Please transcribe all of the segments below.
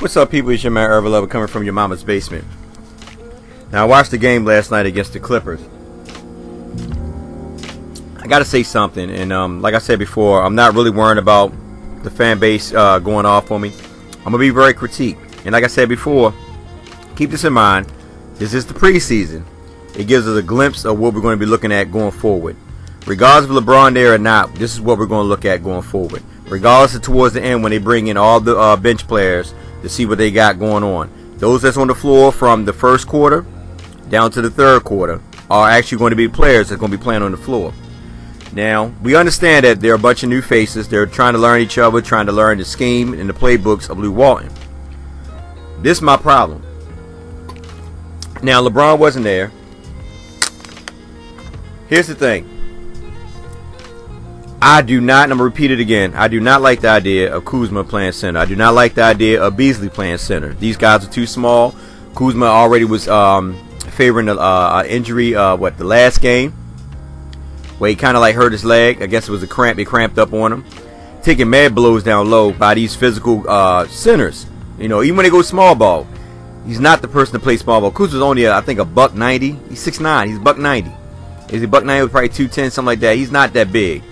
What's up, people? It's your man Irvin Lover coming from your mama's basement. Now, I watched the game last night against the Clippers. I gotta say something, and like I said before, I'm not really worrying about the fan base going off on me. I'm gonna be very critique, and like I said before, keep this in mind. This is the preseason. It gives us a glimpse of what we're going to be looking at going forward. Regardless of LeBron there or not, this is what we're going to look at going forward. Regardless of towards the end when they bring in all the bench players to see what they got going on. Those that's on the floor from the first quarter down to the third quarter are actually going to be players that's going to be playing on the floor. Now, we understand that there are a bunch of new faces. They're trying to learn each other, trying to learn the scheme and the playbooks of Luke Walton. This is my problem. Now, LeBron wasn't there. Here's the thing. I do not, and I'm going to repeat it again, I do not like the idea of Kuzma playing center. I do not like the idea of Beasley playing center. These guys are too small. Kuzma already was favoring an injury, the last game, where he kind of like hurt his leg. I guess it was a cramp. They cramped up on him. Taking mad blows down low by these physical centers. You know, even when they go small ball, he's not the person to play small ball. Kuzma's only, I think, a $190. He's 6'9". He's $190. Is he $190 with probably 210, something like that? He's not that big.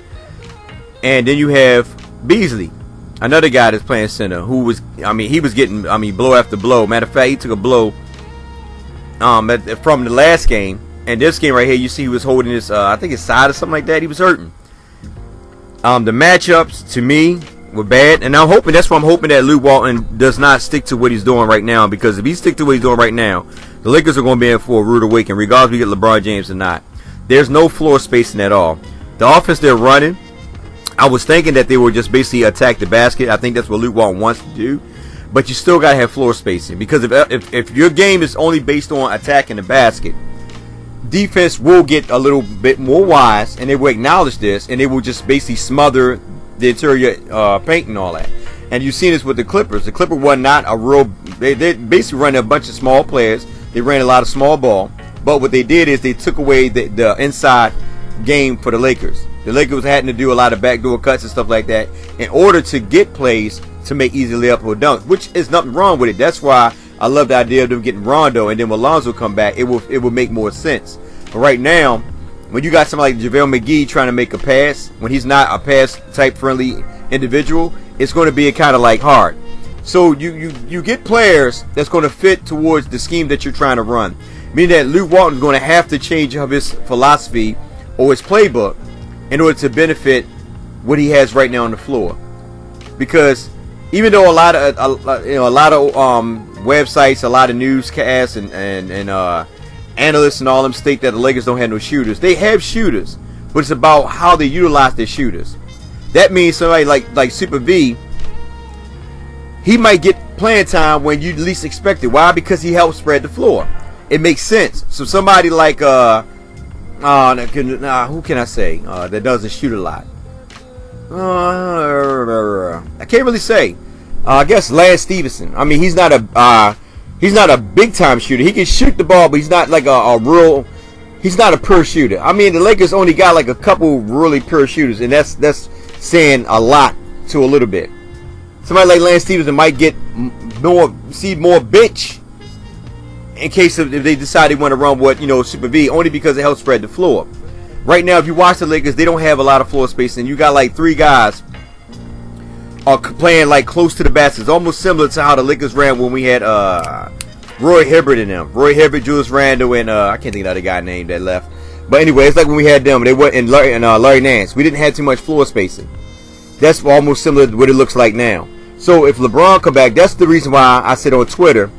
And then you have Beasley, another guy that's playing center, who was, he was getting, blow after blow. Matter of fact, he took a blow from the last game. And this game right here, you see he was holding his, I think his side or something like that. He was hurting. The matchups, to me, were bad. And I'm hoping, that's why I'm hoping that Luke Walton does not stick to what he's doing right now. Because if he sticks to what he's doing right now, the Lakers are going to be in for a rude awakening, regardless if we get LeBron James or not. There's no floor spacing at all. The offense they're running, I was thinking that they would just basically attack the basket. I think that's what Luke Walton wants to do. But you still got to have floor spacing. Because if your game is only based on attacking the basket, defense will get a little bit more wise, and they will acknowledge this, and they will just basically smother the interior paint and all that. And you've seen this with the Clippers. The Clippers were not a real... They basically ran a bunch of small players. They ran a lot of small ball. But what they did is they took away the inside game for the Lakers. The Lakers had to do a lot of backdoor cuts and stuff like that in order to get plays to make easy layup or dunk, which is nothing wrong with it. That's why I love the idea of them getting Rondo, and then when Lonzo come back, it will make more sense. But right now, when you got somebody like JaVale McGee trying to make a pass, when he's not a pass type friendly individual, it's going to be kind of like hard. So you get players that's going to fit towards the scheme that you're trying to run. Meaning that Luke Walton is going to have to change of his philosophy or his playbook in order to benefit what he has right now on the floor. Because even though a lot of websites, a lot of newscasts and analysts and all them state that the Lakers don't have no shooters, they have shooters, but it's about how they utilize their shooters. That means somebody like Super V, he might get playing time when you least expect it. Why? Because he helps spread the floor. It makes sense. So somebody like who can I say that doesn't shoot a lot? I can't really say. I guess Lance Stephenson. He's not a big time shooter. He can shoot the ball, but he's not like he's not a pure shooter. The Lakers only got like a couple really pure shooters, and that's saying a lot to a little bit. Somebody like Lance Stephenson might get more bench in case if they decide they want to run Super V, only because it helps spread the floor. Right now, if you watch the Lakers, they don't have a lot of floor space, and you got like three guys are playing like close to the basket. It's almost similar to how the Lakers ran when we had Roy Hibbert in them. Roy Hibbert, Julius Randle, and I can't think of the other guy name that left. But anyway, it's like when we had them. They were in Larry Nance. We didn't have too much floor spacing. That's almost similar to what it looks like now. So if LeBron come back, that's the reason why I said on Twitter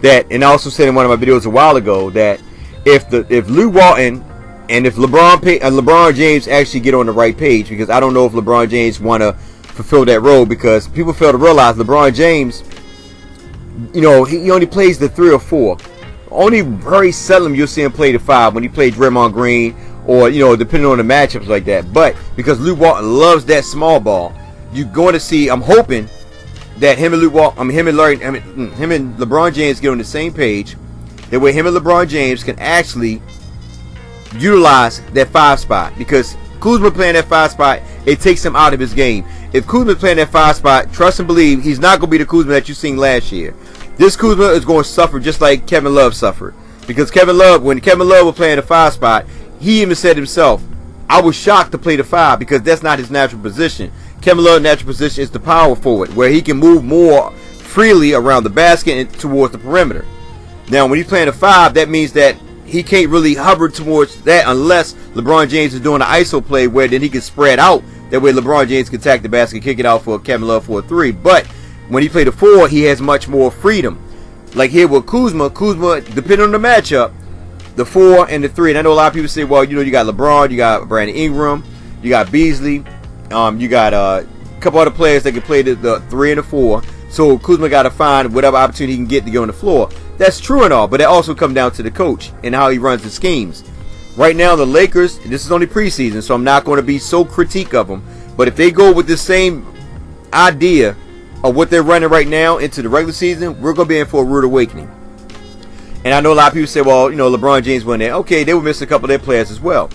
that, and I also said in one of my videos a while ago, that if Luke Walton and if LeBron James actually get on the right page, because I don't know if LeBron James want to fulfill that role, because people fail to realize LeBron James, he only plays the 3 or 4. Only very seldom you'll see him play the 5 when he plays Draymond Green or depending on the matchups like that. But because Luke Walton loves that small ball, you're going to see. I'm hoping that him and LeBron James get on the same page. That way, him and LeBron James can actually utilize that 5 spot, because Kuzma playing that 5 spot, it takes him out of his game. If Kuzma playing that 5 spot, trust and believe, he's not going to be the Kuzma that you seen last year. This Kuzma is going to suffer just like Kevin Love suffered. Because when Kevin Love was playing the 5 spot, he even said himself, I was shocked to play the 5 because that's not his natural position. Kevin Love's natural position is the power forward, where he can move more freely around the basket and towards the perimeter. Now, when he's playing the 5, that means that he can't really hover towards that unless LeBron James is doing an ISO play where then he can spread out. That way LeBron James can attack the basket, kick it out for Kevin Love for a 3. But when he played the 4, he has much more freedom. Like here with Kuzma, depending on the matchup, the 4 and the 3. And I know a lot of people say, well, you got LeBron, you got Brandon Ingram, you got Beasley, you got a couple other players that can play the 3 and the 4. So Kuzma got to find whatever opportunity he can get to get on the floor. That's true and all, but it also comes down to the coach and how he runs the schemes. Right now, the Lakers, this is only preseason, so I'm not going to be so critique of them. But if they go with the same idea of what they're running right now into the regular season, we're going to be in for a rude awakening. And I know a lot of people say, well, LeBron James went there. Okay, they would miss a couple of their players as well.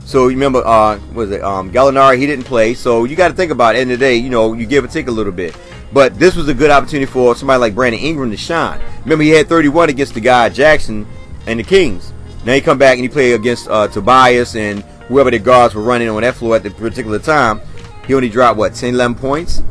So you remember, Gallinari, he didn't play. So you got to think about it. At the end of the day, you give or take a little bit. But this was a good opportunity for somebody like Brandon Ingram to shine. Remember, he had 31 against the guy Jackson and the Kings. Now he come back and he played against Tobias and whoever the guards were running on that floor at the particular time. He only dropped, 10, 11 points?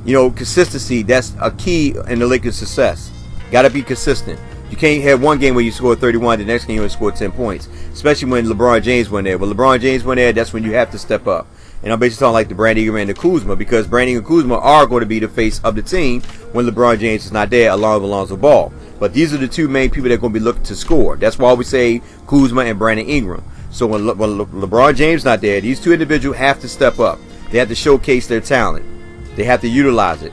Consistency, that's a key in the Lakers' success. Got to be consistent. You can't have one game where you score 31, the next game you only score 10 points. Especially when LeBron James went there. When LeBron James went there, that's when you have to step up. And I'm basically talking like the Brandon Ingram and the Kuzma, because Brandon and Kuzma are going to be the face of the team when LeBron James is not there, along with Alonzo Ball. But these are the two main people that are going to be looking to score. That's why we say Kuzma and Brandon Ingram. So when LeBron James not there, these two individuals have to step up. They have to showcase their talent. They have to utilize it.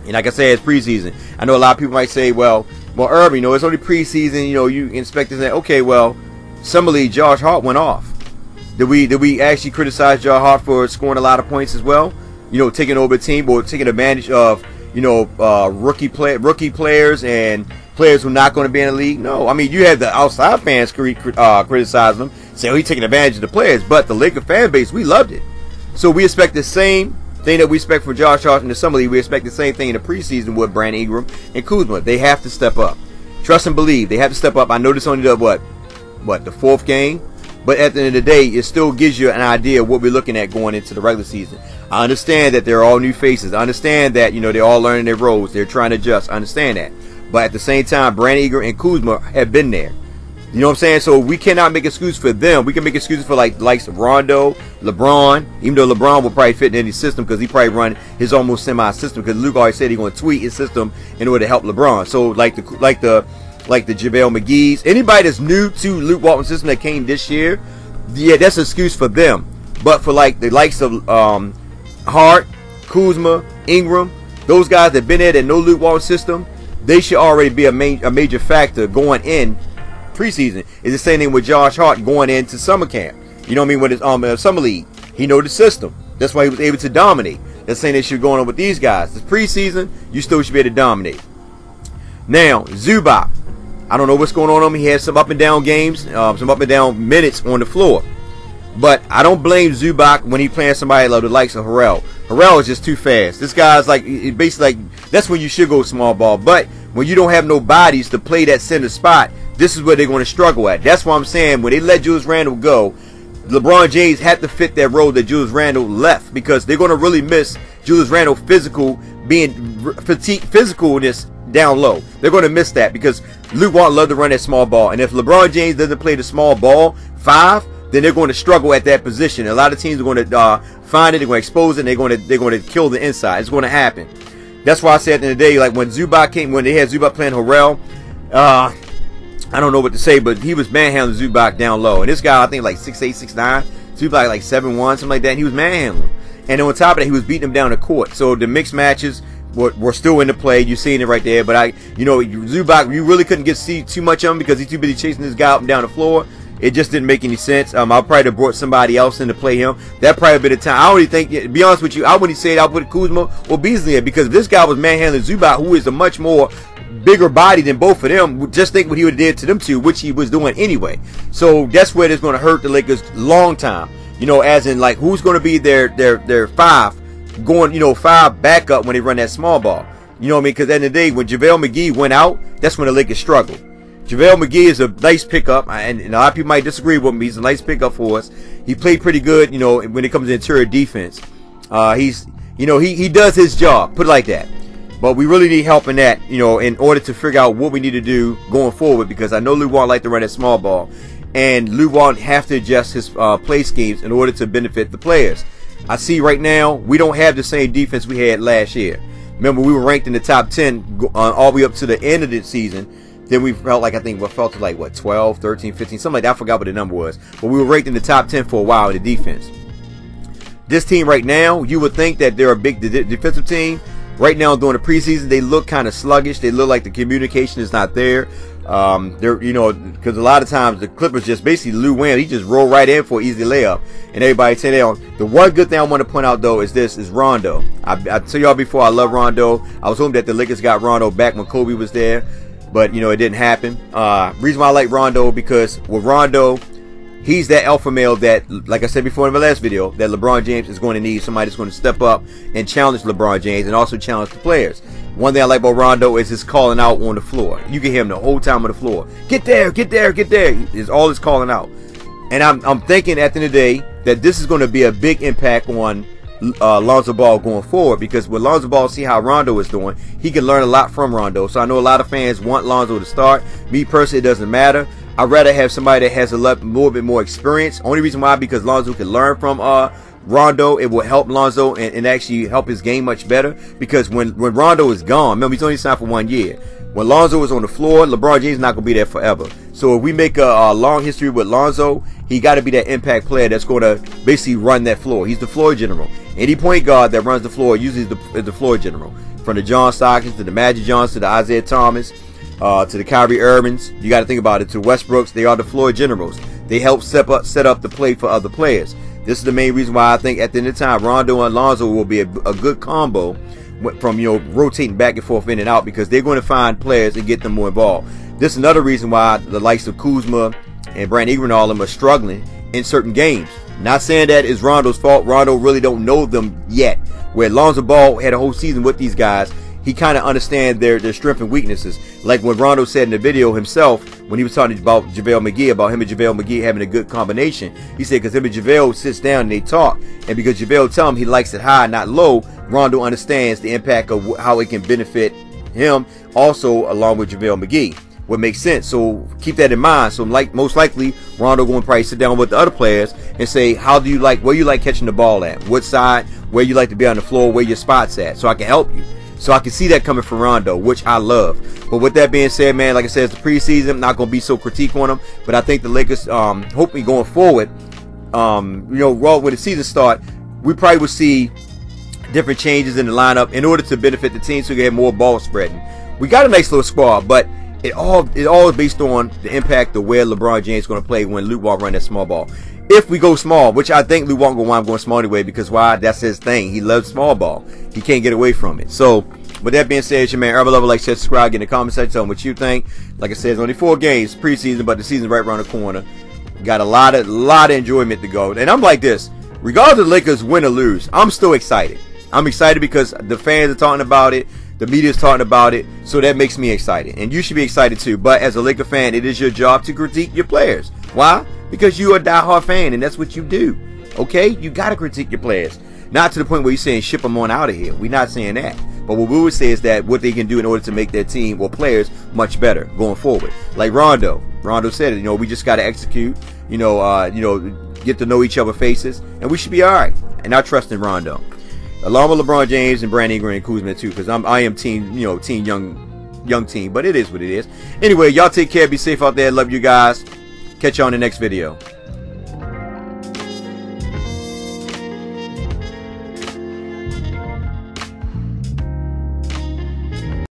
And like I said, it's preseason. I know a lot of people might say, well, Irving, it's only preseason. You expect to say, okay, well, summerly Josh Hart went off. Did we actually criticize Josh Hart for scoring a lot of points as well? Taking over the team or taking advantage of rookie players and players who are not going to be in the league? No, I mean you have the outside fans criticize them, say, oh, he's taking advantage of the players. But the Laker fan base, we loved it. So we expect the same thing that we expect from Josh Hart in the summer league. We expect the same thing in the preseason with Brandon Ingram and Kuzma. They have to step up. Trust and believe. They have to step up. I know this only the the 4th game. But at the end of the day, it still gives you an idea of what we're looking at going into the regular season. I understand that they're all new faces. I understand that, they're all learning their roles. They're trying to adjust. I understand that. But at the same time, Brandon Ingram and Kuzma have been there. You know what I'm saying? So we cannot make excuses for them. We can make excuses for likes of Rondo, LeBron. Even though LeBron will probably fit in any system because he probably run his almost semi-system. Because Luke always said he's going to tweak his system in order to help LeBron. So like the JaVale McGee's, anybody that's new to Luke Walton's system that came this year, yeah, that's an excuse for them. But for the likes of Hart, Kuzma, Ingram, those guys that been there that know Luke Walton's system, they should already be a major factor going in preseason. It's the same thing with Josh Hart going into summer camp. You know what I mean? With his summer league, he know the system. That's why he was able to dominate. That's saying they should go on with these guys. This preseason, you still should be able to dominate. Now, Zubac. I don't know what's going on with him. He has some up and down games, some up and down minutes on the floor. But I don't blame Zubac when he playing somebody like the likes of Harrell. Harrell is just too fast. This guy's basically that's when you should go small ball. But when you don't have no bodies to play that center spot, this is where they're going to struggle at. That's why I'm saying when they let Julius Randle go, LeBron James had to fit that role that Julius Randle left, because they're going to really miss Julius Randle physicalness down low. They're going to miss that because Luke Walton loved to run that small ball. And if LeBron James doesn't play the small ball 5, then they're going to struggle at that position. A lot of teams are going to find it, they're going to expose it, and they're going to kill the inside. It's going to happen. That's why I said at the end of the day, like when they had Zubac playing Harrell, I don't know what to say, but he was manhandling Zubac down low. And this guy, I think, like 6'8", 6'9", Zubac like 7'1", something like that. And he was manhandling. And then on top of that, he was beating him down the court. So the mixed matches were still into play. You're seeing it right there. But Zubac, you really couldn't see too much of him because he's too busy chasing this guy up and down the floor. It just didn't make any sense. I probably have brought somebody else in to play him. That probably been a time. I only think, to be honest with you, I wouldn't say I'll put Kuzma or Beasley in, because if this guy was manhandling Zubac, who is a much more bigger body than both of them, just think what he would have did to them two, which he was doing anyway. So that's where it's going to hurt the Lakers long time. You know, as in like who's going to be their five going, you know, five backup when they run that small ball. You know what I mean? Because at the end of the day, when JaVale McGee went out, that's when the Lakers struggled. JaVale McGee is a nice pickup, and a lot of people might disagree with him. He's a nice pickup for us. He played pretty good, you know, when it comes to interior defense. You know, he does his job, put it like that. But we really need help in that, you know, in order to figure out what we need to do going forward, because I know Lou Wall like to run that small ball, and Lou Wall have to adjust his play schemes in order to benefit the players. I see right now we don't have the same defense we had last year. Remember, we were ranked in the top 10 all the way up to the end of the season. Then we felt like, I think we felt like, what, 12, 13, 15, something like that. I forgot what the number was. But we were ranked in the top 10 for a while in the defense. This team right now, you would think that they're a big defensive team. Right now during the preseason, they look kind of sluggish. They look like the communication is not there. They're, you know, because a lot of times the Clippers just basically Lou Williams, he just roll right in for an easy layup, and everybody say that. The one good thing I want to point out though is Rondo. I tell y'all before, I love Rondo. I was hoping that the Lakers got Rondo back when Kobe was there, but you know it didn't happen. Reason why I like Rondo, because with Rondo, he's that alpha male that, like I said before in my last video, that LeBron James is going to need somebody that's going to step up and challenge LeBron James and also challenge the players. One thing I like about Rondo is his calling out on the floor. You can hear him the whole time on the floor. Get there, get there, get there. Is all his calling out. And I'm thinking at the end of the day that this is going to be a big impact on Lonzo Ball going forward, because with Lonzo Ball, see how Rondo is doing, he can learn a lot from Rondo. So I know a lot of fans want Lonzo to start. Me personally, it doesn't matter. I'd rather have somebody that has a little bit more experience. Only reason why, because Lonzo can learn from Rondo. It will help Lonzo and actually help his game much better, because when Rondo is gone, remember, he's only signed for 1 year. When Lonzo is on the floor, LeBron James is not going to be there forever. So if we make a long history with Lonzo, he got to be that impact player that's going to basically run that floor. He's the floor general. Any point guard that runs the floor usually is the floor general. From the John Stocktons to the Magic Johnsons to the Isaiah Thomas, to the Kyrie Irvings, you got to think about it, to Westbrooks, they are the floor generals. They help set up the play for other players. This is the main reason why I think at the end of the time, Rondo and Lonzo will be a good combo from, you know, rotating back and forth in and out, because they're going to find players and get them more involved. This is another reason why the likes of Kuzma and Brandon Ingram and all of them are struggling in certain games. Not saying that is Rondo's fault. Rondo really don't know them yet. Where Lonzo Ball had a whole season with these guys, he kind of understands their strengths and weaknesses. Like what Rondo said in the video himself when he was talking about JaVale McGee, about him and JaVale McGee having a good combination. He said because him and JaVale sits down and they talk, and because JaVale tell him he likes it high, not low, Rondo understands the impact of how it can benefit him also along with JaVale McGee. What makes sense. So keep that in mind. So most likely Rondo going to probably sit down with the other players and say, how do you like, where you like catching the ball at, what side, where you like to be on the floor, where your spots at, so I can help you. So I can see that coming from Rondo, which I love. But with that being said, man, like I said, it's the preseason. I'm not going to be so critique on them, but I think the Lakers, hopefully going forward, you know, when the season start, we probably will see different changes in the lineup in order to benefit the team, so we can have more ball spreading. We got a nice little squad, but it all is based on the impact of where LeBron James is going to play when Luke Wall run that small ball. If we go small, which I think Luke Wall going to wind up going small anyway, because why? That's his thing. He loves small ball. He can't get away from it. So with that being said, it's your man Urban Lover. Like, share, subscribe, get in the comment section, tell me what you think. Like I said, it's only 4 games preseason, but the season's right around the corner. Got a lot of enjoyment to go. And I'm like this, regardless of the Lakers win or lose, I'm still excited. I'm excited because the fans are talking about it. The media is talking about it, so that makes me excited. And you should be excited too. But as a Laker fan, it is your job to critique your players. Why? Because you're a diehard fan, and that's what you do. Okay? You got to critique your players. Not to the point where you're saying ship them on out of here. We're not saying that. But what we would say is that what they can do in order to make their team or players much better going forward. Like Rondo. Rondo said it. You know, we just got to execute. You know, get to know each other's faces, and we should be all right. And I trust in Rondo, along with LeBron James and Brandon Ingram and Kuzma too, because I am team, you know, team young team, but it is what it is. Anyway, y'all take care, be safe out there, love you guys. Catch you on the next video.